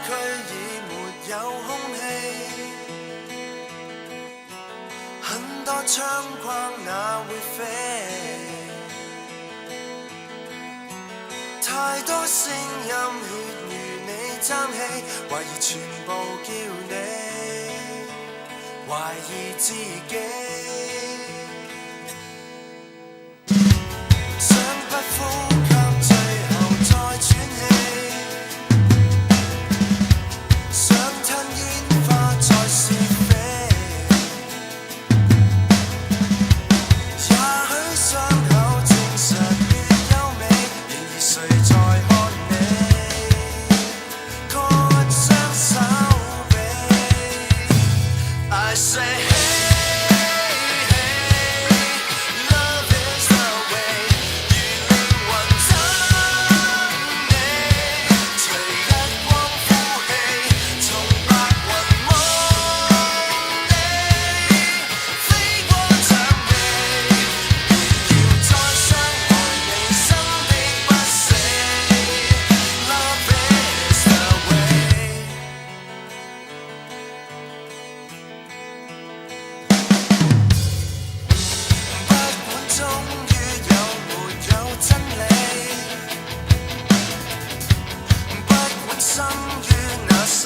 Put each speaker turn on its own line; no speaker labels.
區已沒有空氣，很多窗框那會飛，太多聲音血如你爭氣，懷疑全部叫你，懷疑自己，想不呼吸，最後再喘氣，想吞煙花再試飛，也許傷口證實越優美，然而誰在看你割傷手臂 I say hey hey love is the way 如靈魂真你隨日光呼氣從白雲望你飛過長臂要再傷害你生的不死 Love is the way 不管終於有沒有真理，不管生於那世